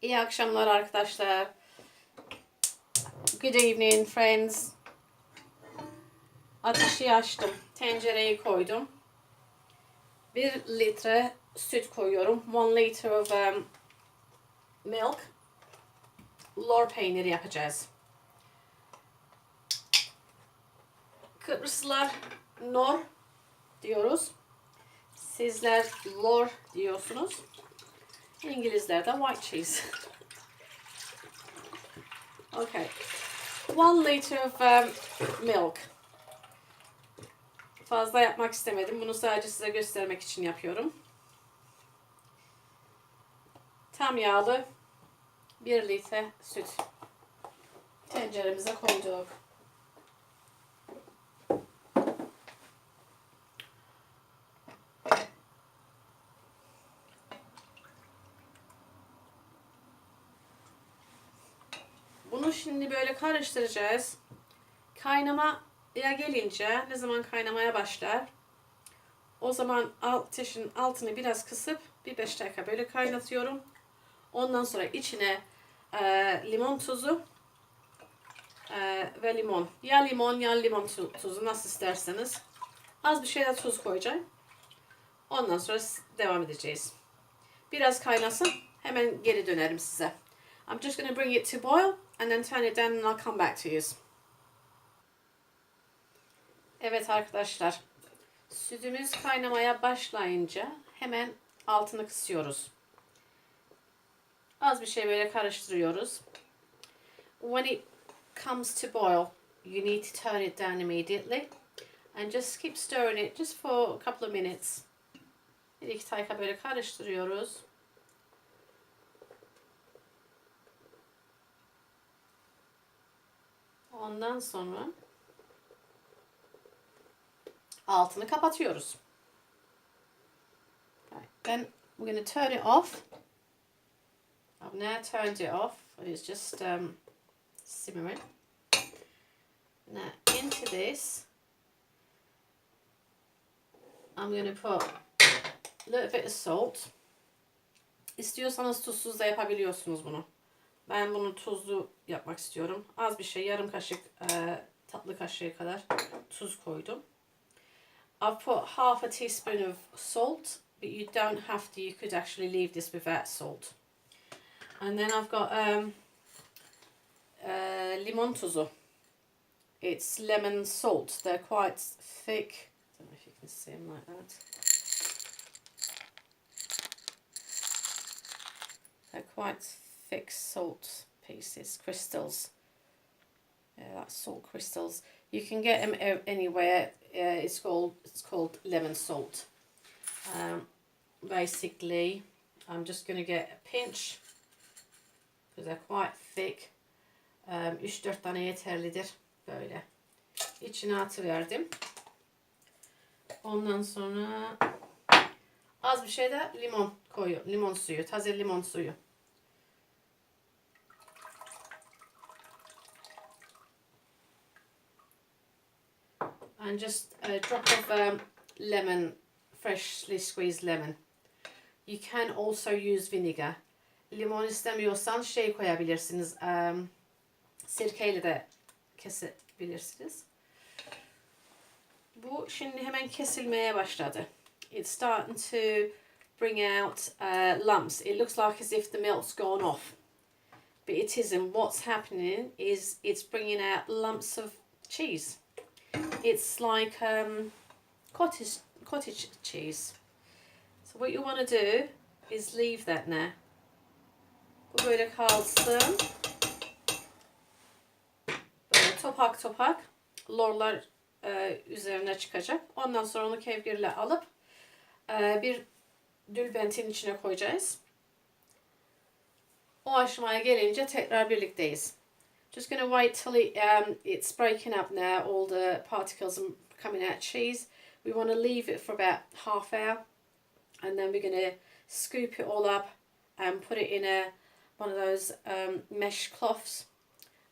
İyi akşamlar arkadaşlar. Good evening friends. Ateşi açtım. Tencereyi koydum. 1 litre süt koyuyorum. 1 litre of milk. Lor peyniri yapacağız. Kıbrıslılar nor diyoruz. Sizler lor diyorsunuz. İngilizler de white cheese. Okay. 1 litre of milk. Fazla yapmak istemedim. Bunu sadece size göstermek için yapıyorum. Tam yağlı 1 litre süt tenceremize koyduk. Bunu şimdi böyle karıştıracağız. Kaynamaya gelince, ne zaman kaynamaya başlar, o zaman ateşin altını biraz kısıp bir 5 dakika böyle kaynatıyorum. Ondan sonra içine limon tuzu ve limon. Ya limon ya limon tuzu, nasıl isterseniz. Az bir şey de tuz koyacağım. Ondan sonra devam edeceğiz. Biraz kaynasın. Hemen geri dönerim size. I'm just going to bring it to boil and then turn it down and I'll come back to you. Evet arkadaşlar. Sütümüz kaynamaya başlayınca hemen altını kısıyoruz. Az bir şey böyle karıştırıyoruz. When it comes to boil, you need to turn it down immediately and just keep stirring it just for a couple of minutes. 1-2 dakika böyle karıştırıyoruz. Ondan sonra altını kapatıyoruz. Then we're going to turn it off. I've now turned it off. It's just simmering. Now into this, I'm going to put a little bit of salt. İstiyorsanız tuzsuz da yapabiliyorsunuz bunu. Ben bunu tuzlu yapmak istiyorum. Az bir şey, yarım kaşık tatlı kaşığı kadar tuz koydum. I've put half a teaspoon of salt, but you don't have to. You could actually leave this without salt. And then I've got limon tuzu. It's lemon salt. They're quite thick. I don't know if you can see them like that. They're quite thick salt pieces, crystals. That's salt crystals. You can get them anywhere. It's called lemon salt. Basically, I'm just going to get a pinch because they're quite thick. 3-4 tane yeterlidir. Böyle. İçine atıverdim. Ondan sonra az bir şey de limon koyuyorum. Limon suyu, taze limon suyu. And just a drop of lemon, freshly squeezed lemon. You can also use vinegar. Limon istemiyorsan şey koyabilirsiniz. Sirkeyle de kesebilirsiniz. Bu şimdi hemen kesilmeye başladı. It's starting to bring out lumps. It looks like as if the milk's gone off. But it isn't. What's happening is it's bringing out lumps of cheese. It's like cottage cheese. So what you want to do is leave that now. Bu böyle kalsın. Böyle topak topak lorlar üzerine çıkacak. Ondan sonra onu kevgirle alıp bir dülbentin içine koyacağız. O aşamaya gelince tekrar birlikteyiz. Just going to wait till it's breaking up now, all the particles are coming out cheese. We want to leave it for about half hour and then we're going to scoop it all up and put it in one of those mesh cloths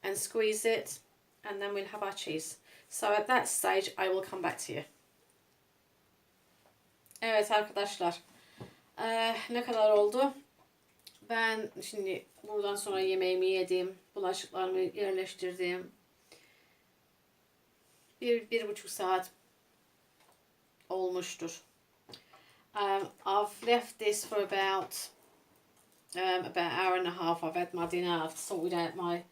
and squeeze it and then we'll have our cheese. So at that stage I will come back to you. Evet arkadaşlar, ne kadar oldu? Ben şimdi buradan sonra yemeğimi yedim. Bulaşıklarımı yerleştirdim. 1,5 saat olmuştur. I've left this for about an hour and a half. I've had my dinner. I've sorted out my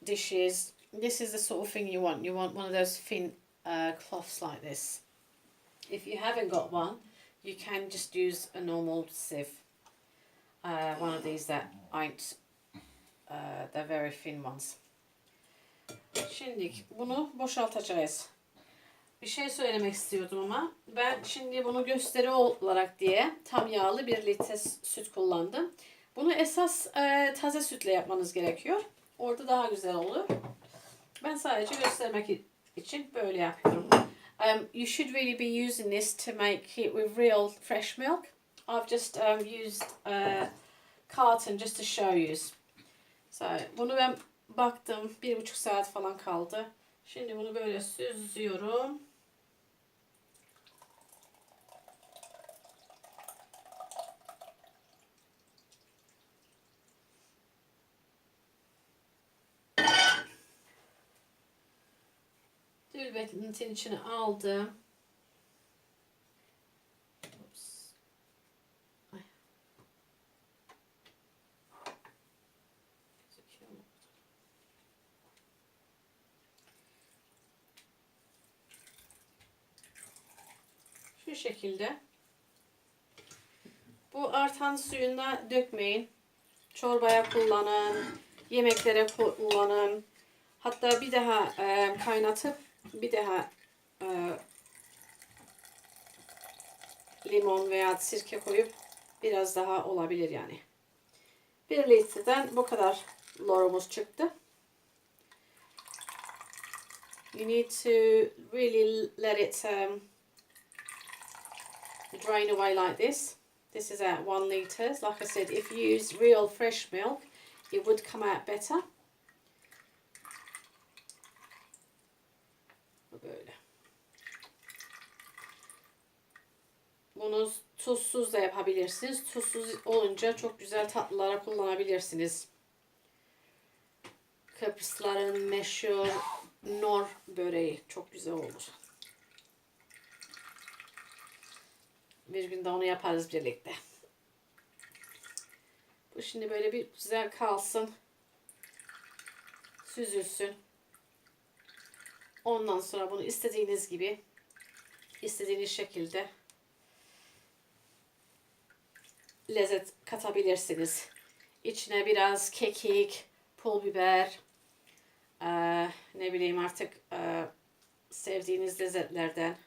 dishes. This is the sort of thing you want. You want one of those thin cloths like this. If you haven't got one, you can just use a normal sieve. One of these that aren't, they're very thin ones. Şimdi bunu boşaltacağız. Bir şey söylemek istiyordum ama ben şimdi bunu gösteri olarak diye tam yağlı 1 litre süt kullandım. Bunu esas taze sütle yapmanız gerekiyor. Orada daha güzel olur. Ben sadece göstermek için böyle yapıyorum. You should really be using this to make it with real fresh milk. I've just used carton just to show you. So, bunu ben baktım 1,5 saat falan kaldı. Şimdi bunu böyle süzüyorum. Dülbetin içine aldım. Şu şekilde. Bu artan suyunda dökmeyin. Çorbaya kullanın. Yemeklere kullanın. Hatta bir daha kaynatıp bir daha limon veya sirke koyup biraz daha olabilir yani. 1 litreden bu kadar lorumuz çıktı. You need to really let it drain away like this. This is at 1 litre. Like I said, if you use real fresh milk, it would come out better. Böyle. Bunu tuzsuz da yapabilirsiniz. Tuzsuz olunca çok güzel tatlılara kullanabilirsiniz. Kıbrısların meşhur nor böreği çok güzel olur. Bir gün de onu yaparız birlikte. Bu şimdi böyle bir güzel kalsın. Süzülsün. Ondan sonra bunu istediğiniz gibi, istediğiniz şekilde lezzet katabilirsiniz. İçine biraz kekik, pul biber, ne bileyim artık sevdiğiniz lezzetlerden.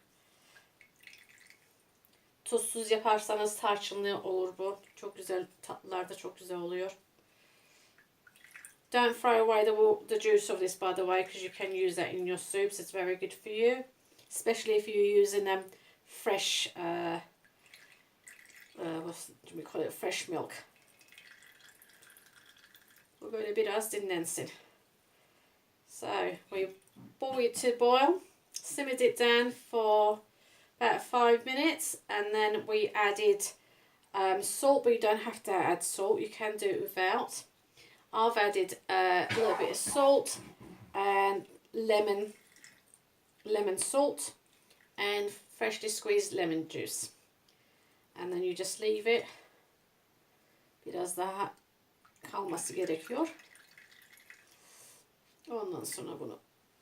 Tuzsuz yaparsanız tarçınlı olur bu. Çok güzel, tatlılarda çok güzel oluyor. Don't throw away the juice of this, by the way, because you can use that in your soups. It's very good for you, especially if you're using fresh, what do we call it? Fresh milk. Bu böyle biraz dinlensin. So we boiled it to boil, simmered it down for about 5 minutes, and then we added salt, but you don't have to add salt. You can do it without. I've added a little bit of salt and lemon salt and freshly squeezed lemon juice. And then you just leave it. Biraz daha kalması gerekiyor. Ondan sonra bunu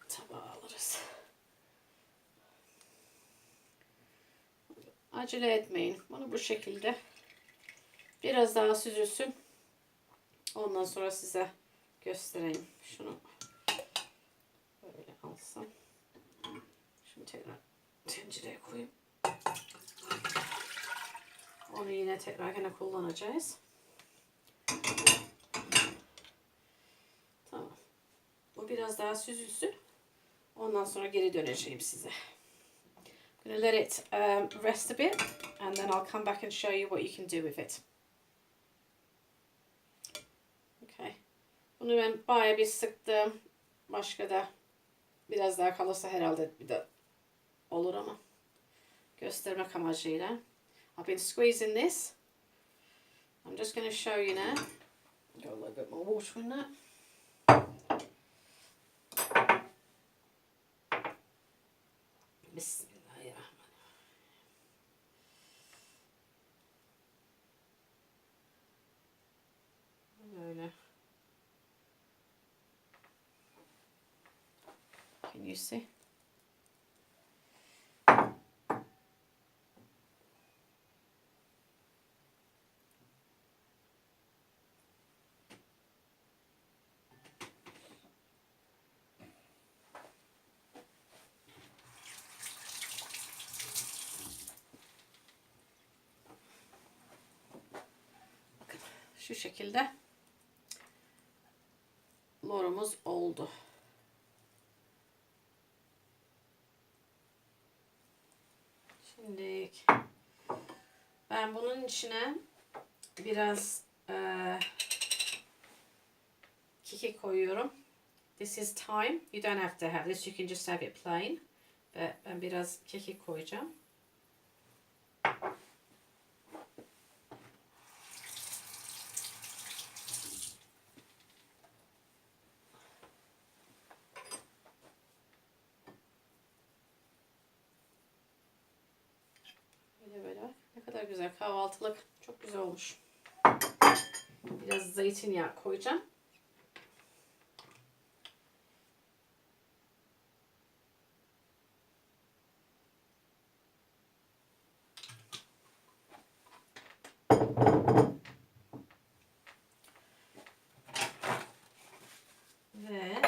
tabağa alırız. Acele etmeyin. Bunu bu şekilde biraz daha süzülsün. Ondan sonra size göstereyim. Şunu böyle alsam. Şimdi tekrar tencereye koyayım. Onu yine tekrar yine kullanacağız. Tamam. Bu biraz daha süzülsün. Ondan sonra geri döneceğim size. I'm going to let it rest a bit, and then I'll come back and show you what you can do with it. Okay. Bunu ben bayağı bir sıktım. Başka da biraz daha kalırsa herhalde bir de olur ama göstermek amacıyla. I've been squeezing this I'm just going to show you now. Got a little bit more water in that. Can you see? Bakın şu şekilde lorumuz oldu. Şimdi ben bunun içine biraz kekik koyuyorum. This is thyme. You don't have to have this. You can just have it plain. Ve ben biraz kekik koyacağım. Böyle. Ne kadar güzel kahvaltılık. Çok güzel olmuş. Biraz zeytinyağı koyacağım. Ve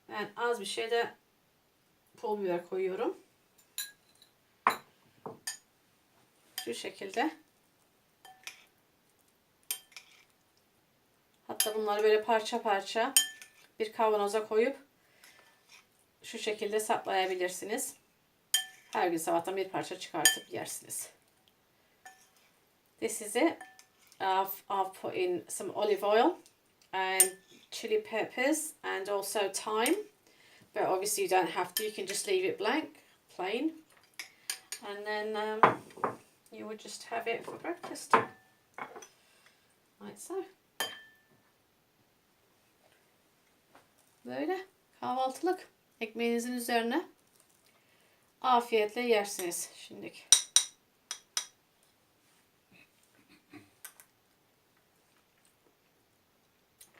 ben az bir şey de pul biber koyuyorum. Şu şekilde. Hatta bunları böyle parça parça bir kavanoza koyup şu şekilde saklayabilirsiniz. Her gün sabahtan bir parça çıkartıp yersiniz. This is it. I've put in some olive oil and chili peppers and also thyme. But obviously you don't have to. You can just leave it blank, plain. And then you would just have it for breakfast. Like so. Böyle kahvaltılık ekmeğinizin üzerine afiyetle yersiniz şimdiki.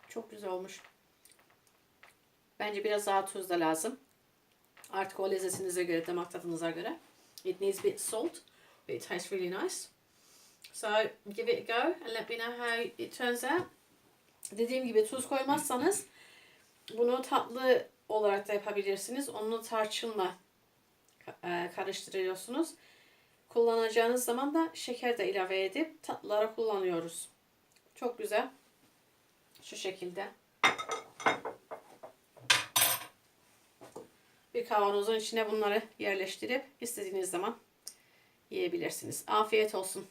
Çok güzel olmuş. Bence biraz daha tuz da lazım. Artık o lezzetinize göre, damak tadınıza göre. It needs a bit of salt, but it tastes really nice. So give it a go and let me know how it turns out. Dediğim gibi tuz koymazsanız bunu tatlı olarak da yapabilirsiniz. Onu tarçınla karıştırıyorsunuz. Kullanacağınız zaman da şeker de ilave edip tatlılara kullanıyoruz. Çok güzel. Şu şekilde. Bir kavanozun içine bunları yerleştirip istediğiniz zaman yiyebilirsiniz. Afiyet olsun.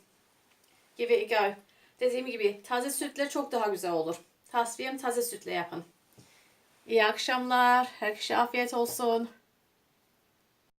Give it a go. Dediğim gibi taze sütle çok daha güzel olur. Tavsiyem taze sütle yapın. İyi akşamlar. Herkese afiyet olsun.